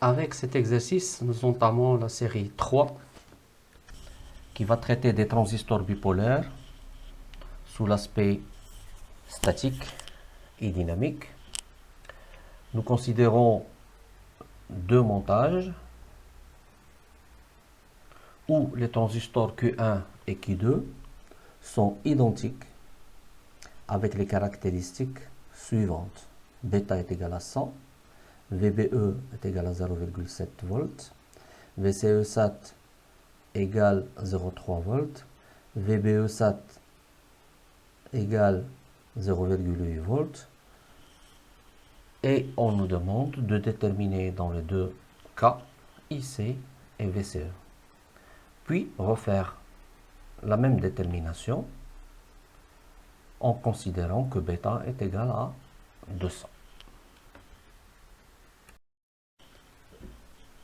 Avec cet exercice, nous entamons la série 3 qui va traiter des transistors bipolaires sous l'aspect statique et dynamique. Nous considérons deux montages où les transistors Q1 et Q2 sont identiques avec les caractéristiques suivantes. Bêta est égal à 100, VBE est égal à 0,7 volts, VCE SAT égale 0,3 volts, VBE SAT égale 0,8 volts, et on nous demande de déterminer dans les deux cas IC et VCE. Puis refaire la même détermination en considérant que bêta est égal à 200.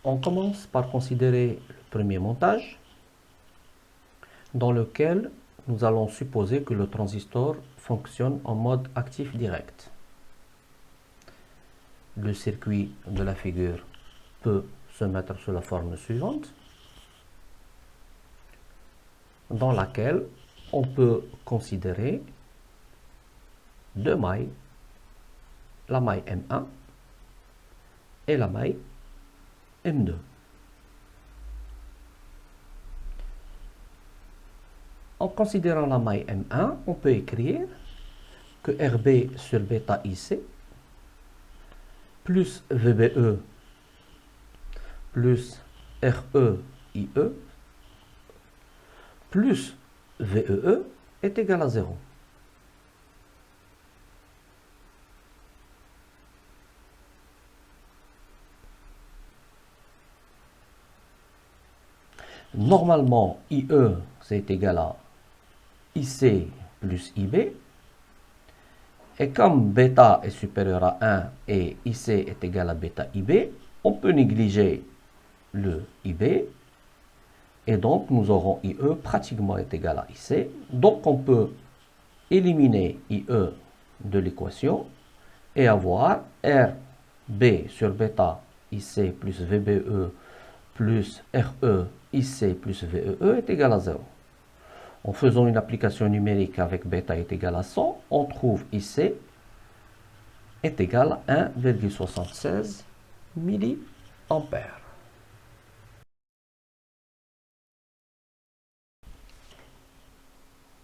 On commence par considérer le premier montage dans lequel nous allons supposer que le transistor fonctionne en mode actif direct. Le circuit de la figure peut se mettre sous la forme suivante, dans laquelle on peut considérer deux mailles, la maille M1 et la maille M2. En considérant la maille M1, on peut écrire que RB sur bêta IC plus VBE plus RE IE plus VEE est égal à 0. Normalement, IE c'est égal à IC plus IB. Et comme bêta est supérieur à 1 et IC est égal à bêta IB, on peut négliger le IB. Et donc, nous aurons IE pratiquement est égal à IC. Donc, on peut éliminer IE de l'équation et avoir RB sur bêta IC plus VBE plus RE IC plus VEE est égal à 0. En faisant une application numérique avec bêta est égal à 100, on trouve IC est égal à 1,76 milliampères.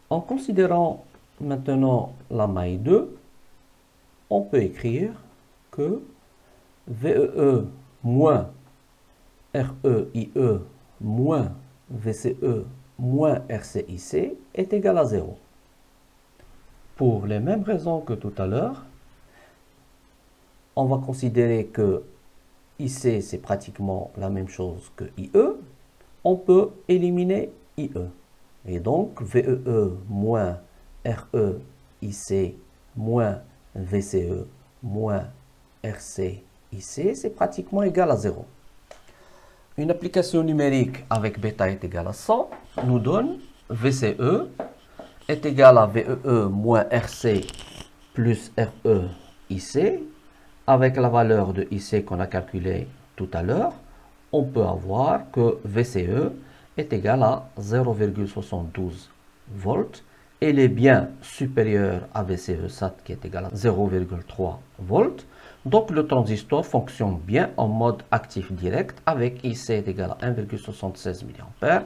En considérant maintenant la maille 2, on peut écrire que VEE moins REIE moins VCE moins RCIC est égal à 0. Pour les mêmes raisons que tout à l'heure, on va considérer que IC c'est pratiquement la même chose que IE. On peut éliminer IE. Et donc VEE moins REIC moins VCE moins RCIC c'est pratiquement égal à 0. Une application numérique avec bêta est égal à 100 nous donne VCE est égal à VEE moins RC plus REIC. Avec la valeur de IC qu'on a calculée tout à l'heure, on peut avoir que VCE est égal à 0,72 volts. Elle est bien supérieure à VCE SAT qui est égal à 0,3 volts. Donc le transistor fonctionne bien en mode actif direct avec IC est égal à 1,76 mA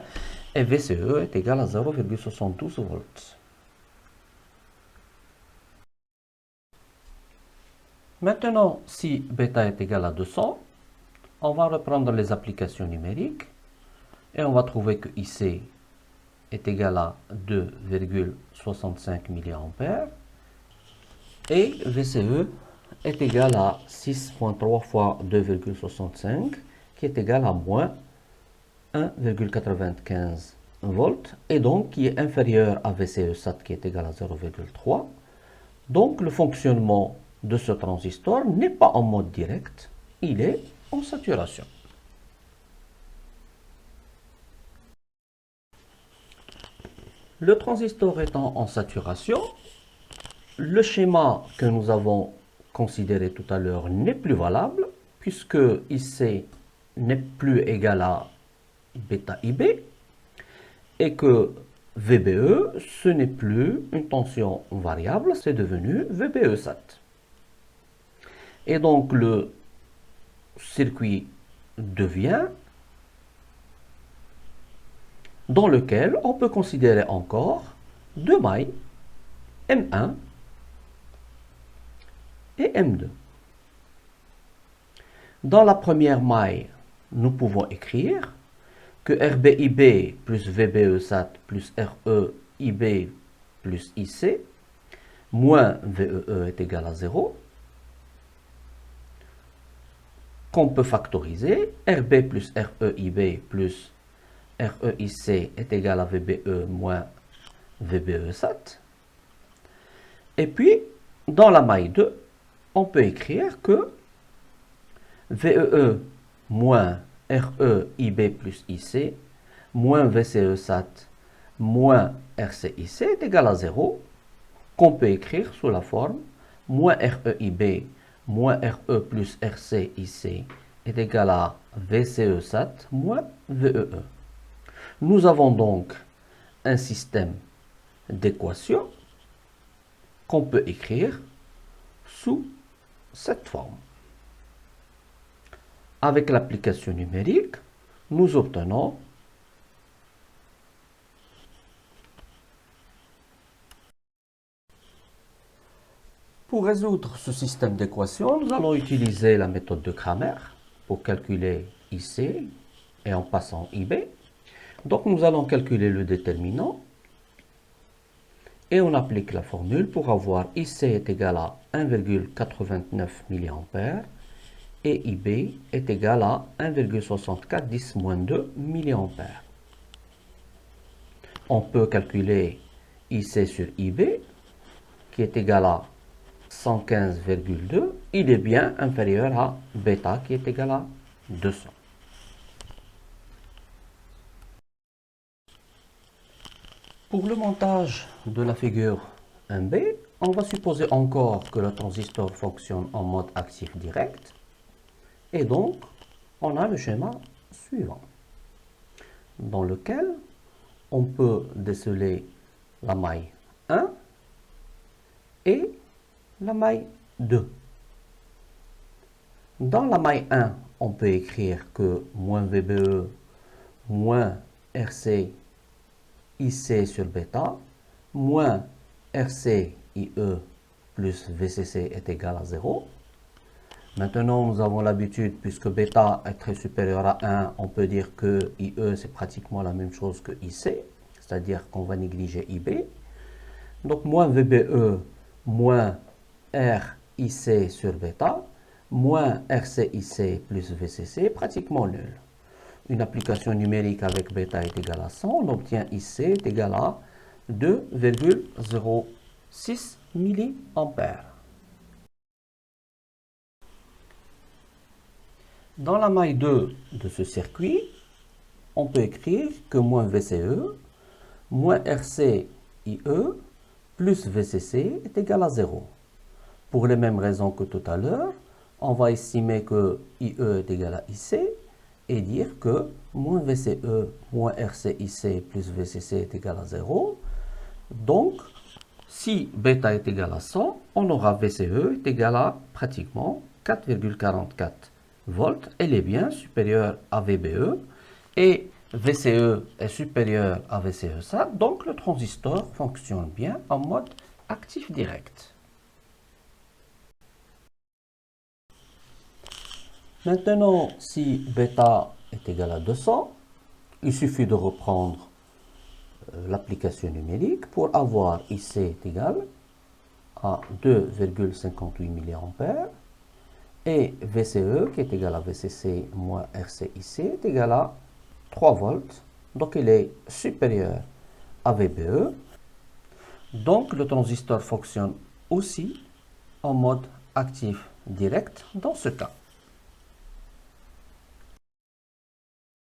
et VCE est égal à 0,72 volts. Maintenant, si bêta est égal à 200, on va reprendre les applications numériques et on va trouver que IC est égal à 2,65 mA et VCE est égal à 6,3 fois 2,65 qui est égal à moins 1,95 volts et donc qui est inférieur à VCE SAT qui est égal à 0,3. Donc le fonctionnement de ce transistor n'est pas en mode direct, il est en saturation. Le transistor étant en saturation, le schéma que nous avons considéré tout à l'heure n'est plus valable puisque IC n'est plus égal à bêta IB et que VBE, ce n'est plus une tension variable, c'est devenu VBE SAT. Et donc le circuit devient dans lequel on peut considérer encore deux mailles, M1 et M2. Dans la première maille, nous pouvons écrire que RBIB plus VBE SAT plus REIB plus IC moins VEE est égal à 0, qu'on peut factoriser. RB plus REIB plus REIC est égal à VBE moins VBE SAT. Et puis, dans la maille 2, on peut écrire que VEE moins REIB plus IC moins VCE SAT moins RCIC est égal à 0, qu'on peut écrire sous la forme moins REIB moins RE plus RCIC est égal à VCE SAT moins VEE. Nous avons donc un système d'équations qu'on peut écrire sous cette forme. Avec l'application numérique, nous obtenons pour résoudre ce système d'équations, nous allons utiliser la méthode de Cramer pour calculer IC et en passant IB. Donc nous allons calculer le déterminant et on applique la formule pour avoir IC est égal à 1,89 mA et IB est égal à 1,64 10-2 mA. On peut calculer IC sur IB qui est égal à 115,2. Il est bien inférieur à bêta qui est égal à 200. Pour le montage de la figure 1B, on va supposer encore que le transistor fonctionne en mode actif direct. Et donc, on a le schéma suivant, dans lequel on peut déceler la maille 1 et la maille 2. Dans la maille 1, on peut écrire que moins VBE moins RC IC sur bêta moins RC IE plus VCC est égal à 0. Maintenant, nous avons l'habitude, puisque bêta est très supérieur à 1, on peut dire que IE c'est pratiquement la même chose que IC, c'est-à-dire qu'on va négliger IB. Donc moins VBE moins RIC sur bêta moins RCIC plus VCC, pratiquement nul. Une application numérique avec bêta est égale à 100, on obtient IC est égal à 2,06 mA. Dans la maille 2 de ce circuit, on peut écrire que moins VCE moins RCIE plus VCC est égal à 0. Pour les mêmes raisons que tout à l'heure, on va estimer que IE est égal à IC et dire que moins VCE moins RCIC plus VCC est égal à 0. Donc, si bêta est égal à 100, on aura VCE est égal à pratiquement 4,44 volts. Elle est bien supérieure à VBE et VCE est supérieur à VCE SAT. Donc, le transistor fonctionne bien en mode actif direct. Maintenant, si bêta est égal à 200, il suffit de reprendre l'application numérique pour avoir IC est égal à 2,58 mA et VCE qui est égal à VCC moins RCIC est égal à 3 volts. Donc, il est supérieur à VBE. Donc, le transistor fonctionne aussi en mode actif direct dans ce cas.